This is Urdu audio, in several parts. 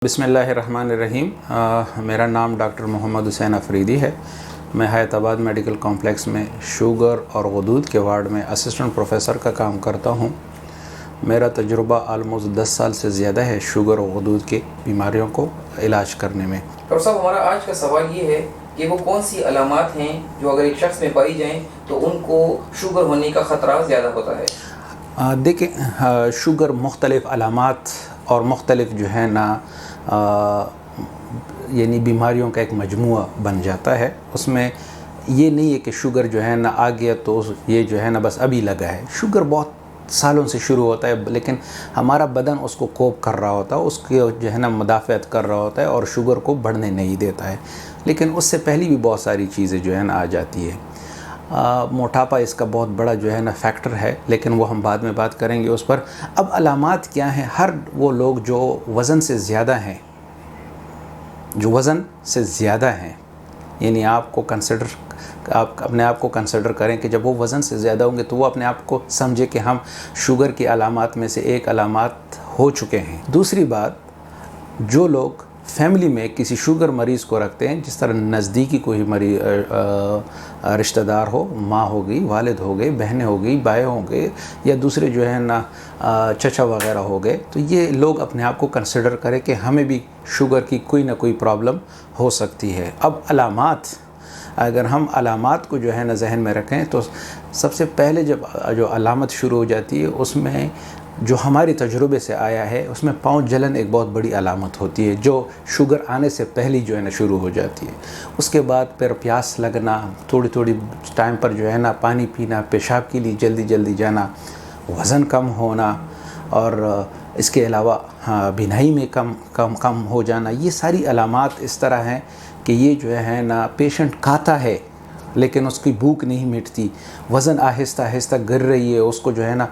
بسم اللہ الرحمن الرحیم۔ میرا نام ڈاکٹر محمد حسین افریدی ہے۔ میں حیات آباد میڈیکل کمپلیکس میں شوگر اور غدود کے وارڈ میں اسسٹنٹ پروفیسر کا کام کرتا ہوں۔ میرا تجربہ آلموسٹ 10 سال سے زیادہ ہے شوگر اور غدود کی بیماریوں کو علاج کرنے میں۔ ڈاکٹر صاحب، ہمارا آج کا سوال یہ ہے کہ وہ کون سی علامات ہیں جو اگر ایک شخص میں پائی جائیں تو ان کو شوگر ہونے کا خطرہ زیادہ ہوتا ہے؟ دیکھیں، شوگر مختلف علامات اور مختلف جو ہے نا یعنی بیماریوں کا ایک مجموعہ بن جاتا ہے۔ اس میں یہ نہیں ہے کہ شوگر جو ہے نا آ گیا تو یہ جو ہے نا بس ابھی لگا ہے۔ شوگر بہت سالوں سے شروع ہوتا ہے، لیکن ہمارا بدن اس کو کوپ کر رہا ہوتا ہے، اس کی جو ہے نا مدافعت کر رہا ہوتا ہے اور شوگر کو بڑھنے نہیں دیتا ہے۔ لیکن اس سے پہلے بھی بہت ساری چیزیں جو ہے نا آ جاتی ہے۔ موٹاپا اس کا بہت بڑا جو ہے نا فیکٹر ہے، لیکن وہ ہم بعد میں بات کریں گے اس پر۔ اب علامات کیا ہیں؟ ہر وہ لوگ جو وزن سے زیادہ ہیں، یعنی آپ اپنے آپ کو کنسیڈر کریں کہ جب وہ وزن سے زیادہ ہوں گے تو وہ اپنے آپ کو سمجھے کہ ہم شوگر کی علامات میں سے ایک علامات ہو چکے ہیں۔ دوسری بات، جو لوگ فیملی میں کسی شوگر مریض کو رکھتے ہیں، جس طرح نزدیکی کوئی رشتہ دار ہو، ماں ہو گئی، والد ہو گئے، بہنیں ہو گئی، بھائی ہوں گے، یا دوسرے جو ہے نا چچا وغیرہ ہو گئے، تو یہ لوگ اپنے آپ کو کنسیڈر کریں کہ ہمیں بھی شوگر کی کوئی نہ کوئی پرابلم ہو سکتی ہے۔ اب علامات، اگر ہم علامات کو جو ہے نا ذہن میں رکھیں تو سب سے پہلے جو علامت شروع ہو جاتی ہے، اس میں جو ہماری تجربے سے آیا ہے، اس میں پاؤں جلن ایک بہت بڑی علامت ہوتی ہے، جو شوگر آنے سے پہلے جو ہے نا شروع ہو جاتی ہے۔ اس کے بعد پھر پیاس لگنا، تھوڑی ٹائم پر جو ہے نا پانی پینا، پیشاب کے لیے جلدی جانا، وزن کم ہونا، اور اس کے علاوہ بینائی میں کم ہو جانا۔ یہ ساری علامات اس طرح ہیں کہ یہ جو ہے نا پیشنٹ کھاتا ہے لیکن اس کی بھوک نہیں مٹتی، وزن آہستہ گر رہی ہے، اس کو جو ہے نا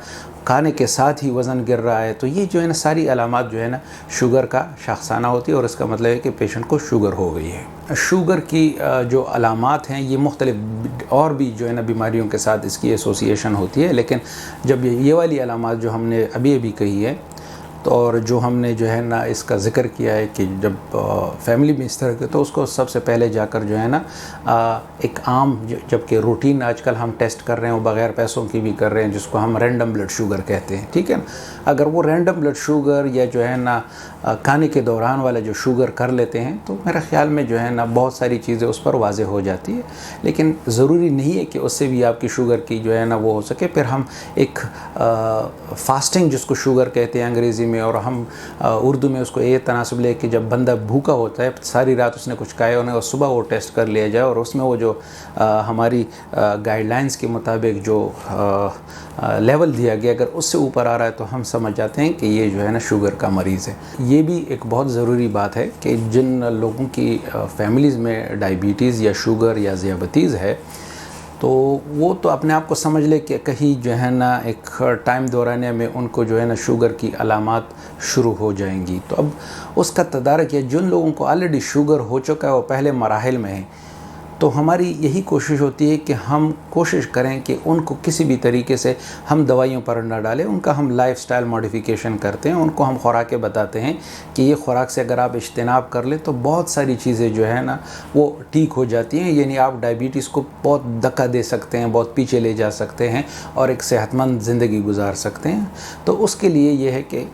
کھانے کے ساتھ ہی وزن گر رہا ہے، تو یہ جو ہے نا ساری علامات جو ہے نا شوگر کا شاخسانہ ہوتی ہے، اور اس کا مطلب ہے کہ پیشنٹ کو شوگر ہو گئی ہے۔ شوگر کی جو علامات ہیں، یہ مختلف اور بھی جو ہے نا بیماریوں کے ساتھ اس کی ایسوسیشن ہوتی ہے، لیکن جب یہ والی علامات جو ہم نے ابھی کہی ہے، تو اور جو ہم نے جو ہے نا اس کا ذکر کیا ہے کہ جب فیملی میں اس طرح کے، تو اس کو سب سے پہلے جا کر جو ہے نا ایک عام، جبکہ روٹین آج کل ہم ٹیسٹ کر رہے ہیں، وہ بغیر پیسوں کی بھی کر رہے ہیں، جس کو ہم رینڈم بلڈ شوگر کہتے ہیں، ٹھیک ہے نا۔ اگر وہ رینڈم بلڈ شوگر یا جو ہے نا کھانے کے دوران والا جو شوگر کر لیتے ہیں، تو میرے خیال میں جو ہے نا بہت ساری چیزیں اس پر واضح ہو جاتی ہے، لیکن ضروری نہیں ہے کہ اس سے بھی آپ کی شوگر کی جو ہے نا وہ ہو سکے۔ پھر ہم ایک فاسٹنگ، جس کو شوگر کہتے ہیں انگریزی میں، اور ہم اردو میں اس کو یہ تناسب لے کہ جب بندہ بھوکا ہوتا ہے، ساری رات اس نے کچھ کھایا ہونے، اور صبح وہ ٹیسٹ کر لیا جائے، اور اس میں وہ جو ہماری گائیڈ لائنز کے مطابق جو لیول دیا گیا، اگر اس سے اوپر آ رہا ہے تو ہم سمجھ جاتے ہیں کہ یہ جو ہے نا شوگر کا مریض ہے۔ یہ بھی ایک بہت ضروری بات ہے کہ جن لوگوں کی فیملیز میں ڈائبٹیز یا شوگر یا ذیابیطس ہے، تو وہ تو اپنے آپ کو سمجھ لے کہ کہیں جو ہے نا ایک ٹائم دورانیہ میں ان کو جو ہے نا شوگر کی علامات شروع ہو جائیں گی۔ تو اب اس کا تدارک ہے، جن لوگوں کو آلریڈی شوگر ہو چکا ہے، وہ پہلے مراحل میں ہیں، تو ہماری یہی کوشش ہوتی ہے کہ ہم کوشش کریں کہ ان کو کسی بھی طریقے سے ہم دوائیوں پر نہ ڈالیں، ان کا ہم لائف سٹائل ماڈیفیکیشن کرتے ہیں، ان کو ہم خوراکیں بتاتے ہیں کہ یہ خوراک سے اگر آپ اجتناب کر لیں تو بہت ساری چیزیں جو ہے نا وہ ٹھیک ہو جاتی ہیں، یعنی آپ ڈائبٹیز کو بہت دھکا دے سکتے ہیں، بہت پیچھے لے جا سکتے ہیں، اور ایک صحت مند زندگی گزار سکتے ہیں۔ تو اس کے لیے یہ ہے کہ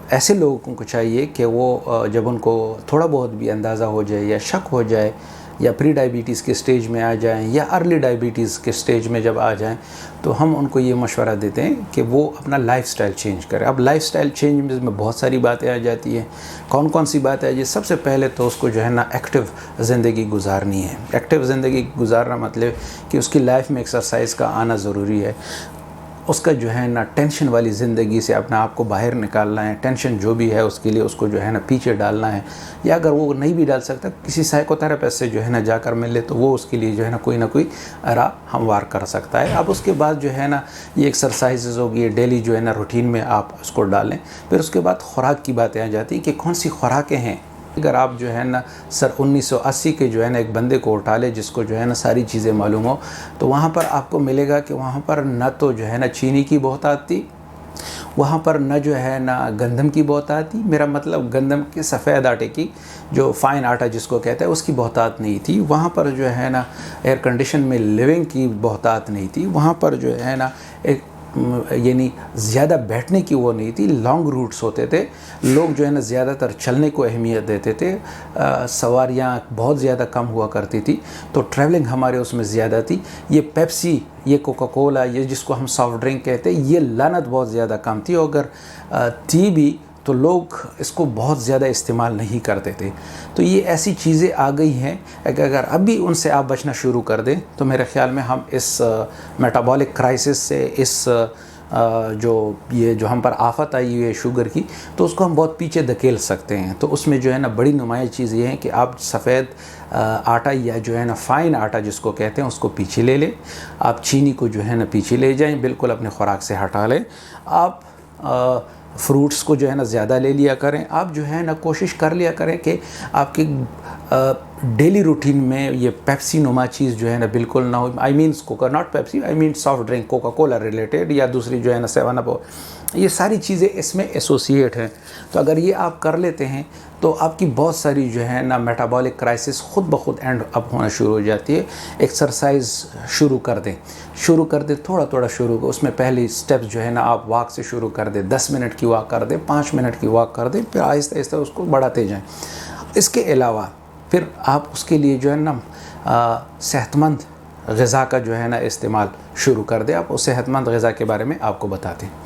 ایسے لوگوں کو چاہیے کہ وہ جب ان کو تھوڑا بہت بھی اندازہ ہو جائے یا شک ہو جائے، یا پری ڈائبٹیز کے سٹیج میں آ جائیں، یا ارلی ڈائبٹیز کے سٹیج میں جب آ جائیں، تو ہم ان کو یہ مشورہ دیتے ہیں کہ وہ اپنا لائف سٹائل چینج کریں۔ اب لائف سٹائل چینج میں بہت ساری باتیں آ جاتی ہیں۔ کون سی باتیں آ جاتی ہیں؟ سب سے پہلے تو اس کو جو ہے نا ایکٹیو زندگی گزارنی ہے۔ ایکٹیو زندگی گزارنا مطلب کہ اس کی لائف میں ایکسرسائز کا آنا ضروری ہے۔ اس کا جو ہے نا ٹینشن والی زندگی سے اپنا آپ کو باہر نکالنا ہے، ٹینشن جو بھی ہے اس کے لیے اس کو جو ہے نا پیچھے ڈالنا ہے، یا اگر وہ نہیں بھی ڈال سکتا، کسی سائیکو تھراپسٹ سے جو ہے نا جا کر مل لے، تو وہ اس کے لیے جو ہے نا کوئی نہ کوئی راہ ہموار کر سکتا ہے۔ اب اس کے بعد جو ہے نا یہ ایکسرسائزز ہوگی، ڈیلی جو ہے نا روٹین میں آپ اس کو ڈالیں۔ پھر اس کے بعد خوراک کی باتیں آ جاتی کہ کون سی خوراکیں ہیں۔ اگر آپ جو ہے نا 1980 کے جو ہے نا ایک بندے کو اٹھا لے، جس کو جو ہے نا ساری چیزیں معلوم ہو، تو وہاں پر آپ کو ملے گا کہ وہاں پر نہ تو جو ہے نا چینی کی بہتات تھی، وہاں پر نہ جو ہے نا گندم کی بہتات تھی، میرا مطلب گندم کے سفید آٹے کی، جو فائن آٹا جس کو کہتے ہیں، اس کی بہتات نہیں تھی. وہاں پر جو ہے نا ایئر کنڈیشن میں لیونگ کی بہتات نہیں تھی. وہاں پر جو ہے نا ایک یعنی زیادہ بیٹھنے کی وہ نہیں تھی. لانگ روٹس ہوتے تھے، لوگ جو ہے نا زیادہ تر چلنے کو اہمیت دیتے تھے. سواریاں بہت زیادہ کم ہوا کرتی تھی، تو ٹریولنگ ہمارے اس میں زیادہ تھی. یہ پیپسی، یہ کوکا کولا، یہ جس کو ہم سافٹ ڈرنک کہتے ہیں، یہ لعنت بہت زیادہ کم تھی. اور اگر تھی بھی تو لوگ اس کو بہت زیادہ استعمال نہیں کرتے تھے. تو یہ ایسی چیزیں آ گئی ہیں کہ اگر ابھی ان سے آپ بچنا شروع کر دیں تو میرے خیال میں ہم اس میٹابولک کرائسس سے، اس جو ہم پر آفت آئی ہوئی ہے شوگر کی، تو اس کو ہم بہت پیچھے دھکیل سکتے ہیں. تو اس میں جو ہے نا بڑی نمایاں چیز یہ ہے کہ آپ سفید آٹا یا جو ہے نا فائن آٹا جس کو کہتے ہیں اس کو پیچھے لے لیں. آپ چینی کو جو ہے نا پیچھے لے جائیں، بالکل اپنے خوراک سے ہٹا لیں. آپ فروٹس کو جو ہے نا زیادہ لے لیا کریں. آپ جو ہے نا کوشش کر لیا کریں کہ آپ کی ڈیلی روٹین میں یہ پیپسی نما چیز جو ہے نا بالکل نہ ہو. I means Coca, not Pepsi, I mean soft drink, Coca Cola related, یا دوسری جو ہے نا 7 اپ، یہ ساری چیزیں اس میں ایسوسیٹ ہیں. تو اگر یہ آپ کر لیتے ہیں تو آپ کی بہت ساری جو ہے نا میٹابولک کرائسس خود بخود اینڈ اپ ہونا شروع ہو جاتی ہے. ایکسرسائز شروع کر دیں تھوڑا تھوڑا شروع. اس میں پہلی سٹیپس جو ہے نا آپ واک سے شروع کر دیں. 10 منٹ کی واک کر دیں، 5 منٹ کی واک کر دیں، پھر آہستہ آہستہ اس کو بڑھاتے جائیں. اس کے علاوہ پھر آپ اس کے لیے جو ہے نا صحت مند غذا کا جو ہے نا استعمال شروع کر دیں. آپ اس صحت مند غذا کے بارے میں آپ کو بتاتے ہیں.